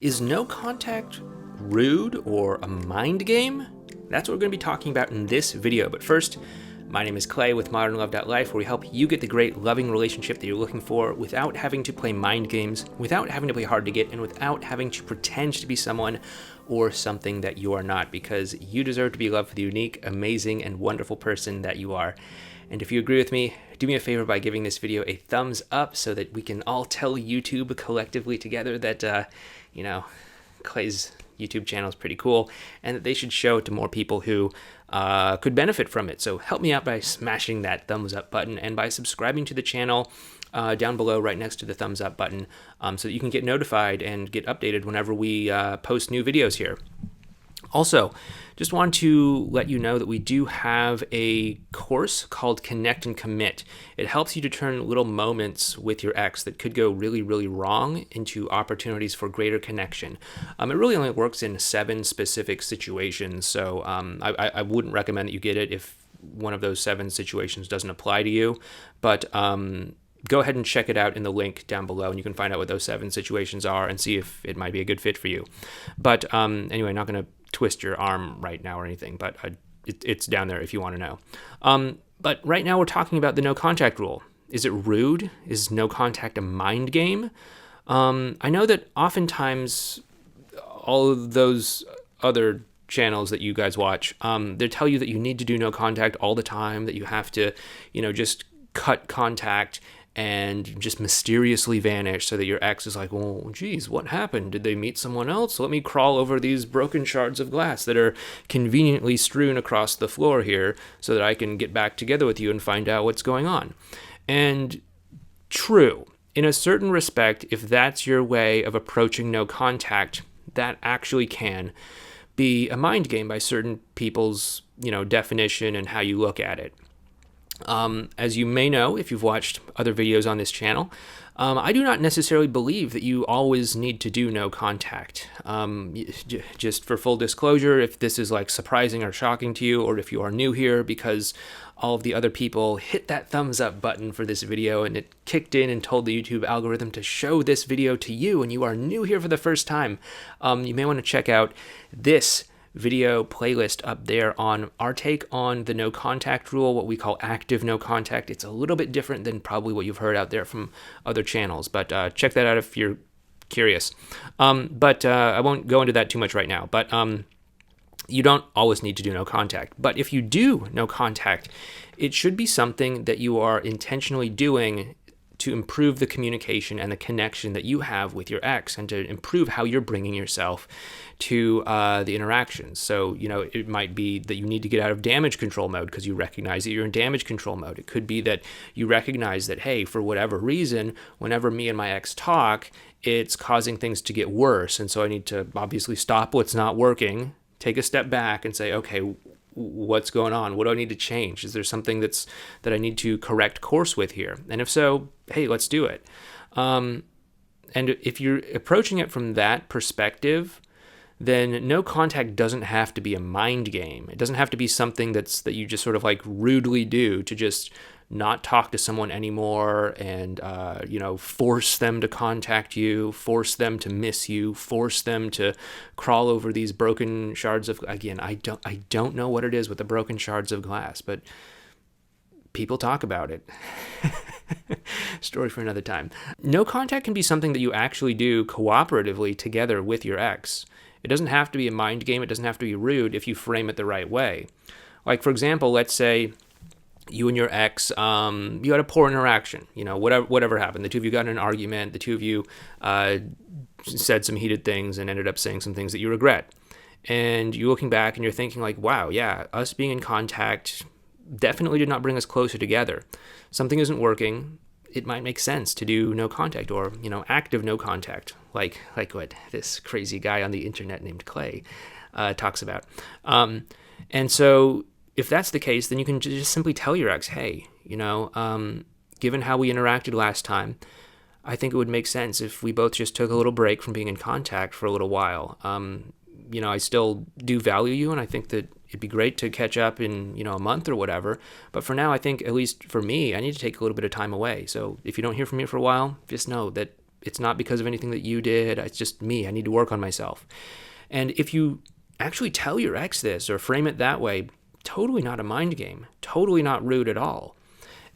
Is no contact rude or a mind game? That's what we're going to be talking about in this video. But first, my name is Clay with ModernLove.life, where we help you get the great loving relationship that you're looking for without having to play mind games, without having to play hard to get, and without having to pretend to be someone or something that you are not, because you deserve to be loved for the unique, amazing, and wonderful person that you are. And if you agree with me, do me a favor by giving this video a thumbs up so that we can all tell YouTube collectively together that, Clay's YouTube channel is pretty cool and that they should show it to more people who could benefit from it. So help me out by smashing that thumbs up button and by subscribing to the channel down below right next to the thumbs up button so that you can get notified and get updated whenever we post new videos here. Also, just want to let you know that we do have a course called Connect and Commit. It helps you to turn little moments with your ex that could go really, really wrong into opportunities for greater connection. It really only works in 7 specific situations, so I wouldn't recommend that you get it if one of those 7 situations doesn't apply to you, but go ahead and check it out in the link down below, and you can find out what those 7 situations are and see if it might be a good fit for you. But anyway, not going to twist your arm right now or anything, but it's down there if you want to know. But right now we're talking about the no contact rule. Is it rude? Is no contact a mind game? I know that oftentimes all of those other channels that you guys watch, they tell you that you need to do no contact all the time, that you have to, just cut contact and just mysteriously vanish so that your ex is like, well, geez, what happened? Did they meet someone else? Let me crawl over these broken shards of glass that are conveniently strewn across the floor here so that I can get back together with you and find out what's going on. And true, in a certain respect, if that's your way of approaching no contact, that actually can be a mind game by certain people's, definition and how you look at it. As you may know, if you've watched other videos on this channel, I do not necessarily believe that you always need to do no contact. Just for full disclosure, if this is like surprising or shocking to you, or if you are new here because all of the other people hit that thumbs up button for this video and it kicked in and told the YouTube algorithm to show this video to you and you are new here for the first time, you may want to check out this video playlist up there on our take on the no contact rule, what we call active no contact. It's a little bit different than probably what you've heard out there from other channels, but check that out if you're curious. But I won't go into that too much right now, but you don't always need to do no contact. But if you do no contact, it should be something that you are intentionally doing to improve the communication and the connection that you have with your ex and to improve how you're bringing yourself to the interactions. So, it might be that you need to get out of damage control mode because you recognize that you're in damage control mode. It could be that you recognize that, hey, for whatever reason, whenever me and my ex talk, it's causing things to get worse. And so I need to obviously stop what's not working, take a step back and say, okay, what's going on? What do I need to change? Is there something that I need to correct course with here? And if so, hey, let's do it. And if you're approaching it from that perspective, then no contact doesn't have to be a mind game. It doesn't have to be something that you just sort of like rudely do to just not talk to someone anymore and, force them to contact you, force them to miss you, force them to crawl over these broken shards of, again, I don't know what it is with the broken shards of glass, but people talk about it. Story for another time. No contact can be something that you actually do cooperatively together with your ex. It doesn't have to be a mind game. It doesn't have to be rude if you frame it the right way. Like, for example, let's say you and your ex, you had a poor interaction, whatever happened. The two of you got in an argument. The two of you said some heated things and ended up saying some things that you regret. And you're looking back and you're thinking like, wow, yeah, us being in contact definitely did not bring us closer together. Something isn't working. It might make sense to do no contact or, active no contact, like what this crazy guy on the internet named Clay talks about. And so if that's the case, then you can just simply tell your ex, hey, given how we interacted last time, I think it would make sense if we both just took a little break from being in contact for a little while. I still do value you, and I think that it'd be great to catch up in, a month or whatever. But for now, I think, at least for me, I need to take a little bit of time away. So if you don't hear from me for a while, just know that It's not because of anything that you did. It's just me. I need to work on myself. And if you actually tell your ex this or frame it that way, totally not a mind game, totally not rude at all.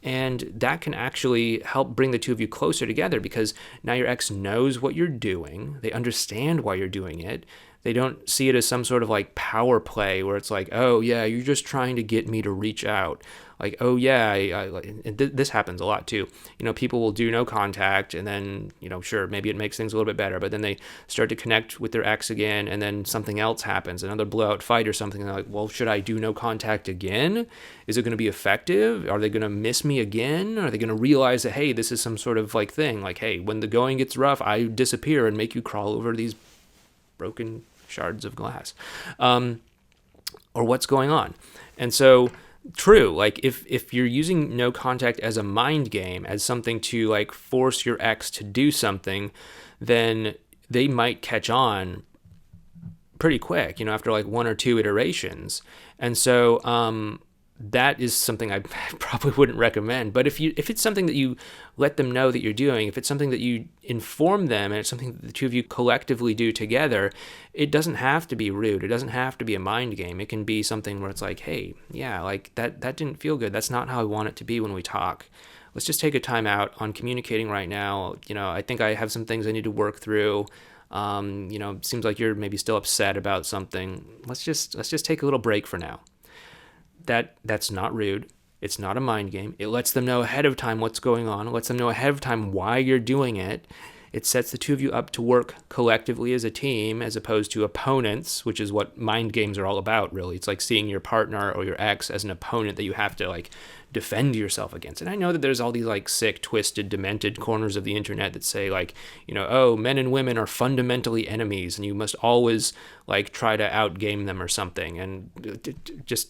And that can actually help bring the two of you closer together, because now your ex knows what you're doing. They understand why you're doing it. They don't see it as some sort of like power play where it's like, oh yeah, you're just trying to get me to reach out. Like, oh yeah, this happens a lot too. People will do no contact, and then, sure, maybe it makes things a little bit better, but then they start to connect with their ex again, and then something else happens, another blowout fight or something, and they're like, well, should I do no contact again? Is it going to be effective? Are they going to miss me again? Are they going to realize that, hey, this is some sort of like thing, like, hey, when the going gets rough, I disappear and make you crawl over these broken shards of glass, or what's going on? And so, true, like if you're using no contact as a mind game, as something to like force your ex to do something, then they might catch on pretty quick, after like one or two iterations. And so that is something I probably wouldn't recommend. But if it's something that you let them know that you're doing, if it's something that you inform them, and it's something that the two of you collectively do together, it doesn't have to be rude. It doesn't have to be a mind game. It can be something where it's like, hey, yeah, like that didn't feel good. That's not how I want it to be when we talk. Let's just take a time out on communicating right now. I think I have some things I need to work through. It seems like you're maybe still upset about something. Let's just take a little break for now. That's not rude. It's not a mind game. It lets them know ahead of time what's going on. It lets them know ahead of time why you're doing it. It sets the two of you up to work collectively as a team, as opposed to opponents, which is what mind games are all about, really. It's like seeing your partner or your ex as an opponent that you have to like defend yourself against. And I know that there's all these like sick, twisted, demented corners of the internet that say like, oh, men and women are fundamentally enemies and you must always like try to outgame them or something. And just,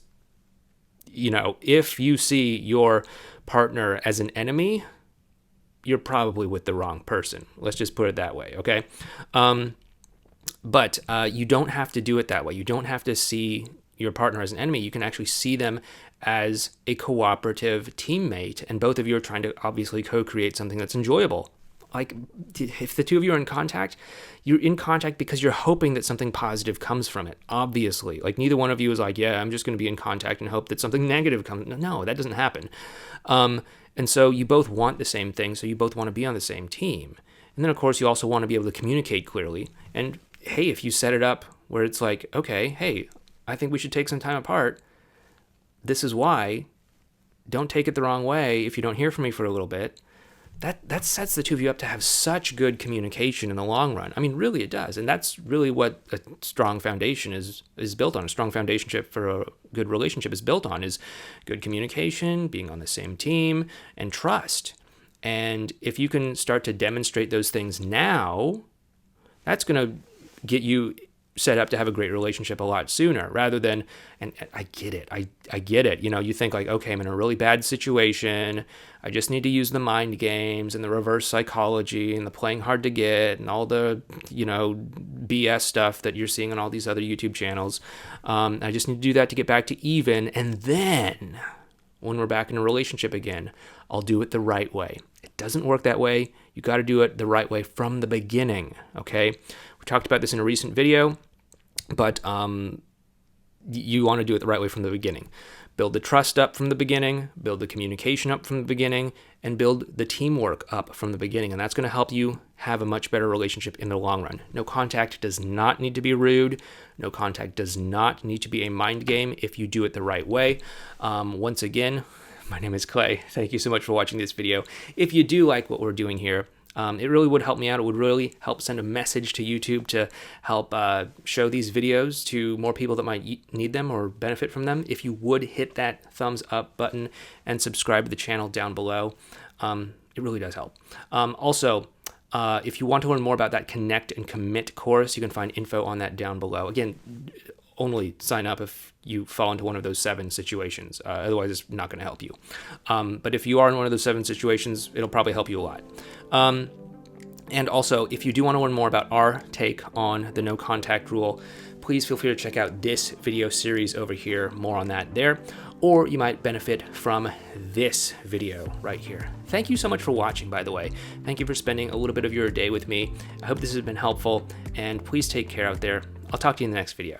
if you see your partner as an enemy, you're probably with the wrong person. Let's just put it that way, okay? But you don't have to do it that way. You don't have to see your partner as an enemy. You can actually see them as a cooperative teammate, and both of you are trying to obviously co-create something that's enjoyable. Like, if the two of you are in contact, you're in contact because you're hoping that something positive comes from it, obviously. Like, neither one of you is like, yeah, I'm just going to be in contact and hope that something negative comes. No, that doesn't happen. And so you both want the same thing, so you both want to be on the same team. And then, of course, you also want to be able to communicate clearly. And, hey, if you set it up where it's like, okay, hey, I think we should take some time apart. This is why. Don't take it the wrong way if you don't hear from me for a little bit. That sets the two of you up to have such good communication in the long run. I mean, really it does. And that's really what a strong foundation is built on. A strong foundation for a good relationship is built on is good communication, being on the same team, and trust. And if you can start to demonstrate those things now, that's going to get you set up to have a great relationship a lot sooner, rather than, and I get it. I get it. You think like, okay, I'm in a really bad situation. I just need to use the mind games and the reverse psychology and the playing hard to get and all the, BS stuff that you're seeing on all these other YouTube channels. I just need to do that to get back to even. And then when we're back in a relationship again, I'll do it the right way. It doesn't work that way. You got to do it the right way from the beginning. Okay. We talked about this in a recent video, but you want to do it the right way from the beginning. Build the trust up from the beginning, build the communication up from the beginning, and build the teamwork up from the beginning. And that's going to help you have a much better relationship in the long run. No contact does not need to be rude. No contact does not need to be a mind game if you do it the right way. Once again, my name is Clay. Thank you so much for watching this video. If you do like what we're doing here, it really would help me out. It would really help send a message to YouTube to help show these videos to more people that might need them or benefit from them. If you would hit that thumbs up button and subscribe to the channel down below, it really does help. Also, if you want to learn more about that Connect and Commit course, you can find info on that down below. Again, only sign up if you fall into one of those 7 situations. Otherwise, it's not going to help you. But if you are in one of those 7 situations, it'll probably help you a lot. And also, if you do want to learn more about our take on the no contact rule, please feel free to check out this video series over here. More on that there. or you might benefit from this video right here. Thank you so much for watching, by the way. Thank you for spending a little bit of your day with me. I hope this has been helpful, and please take care out there. I'll talk to you in the next video.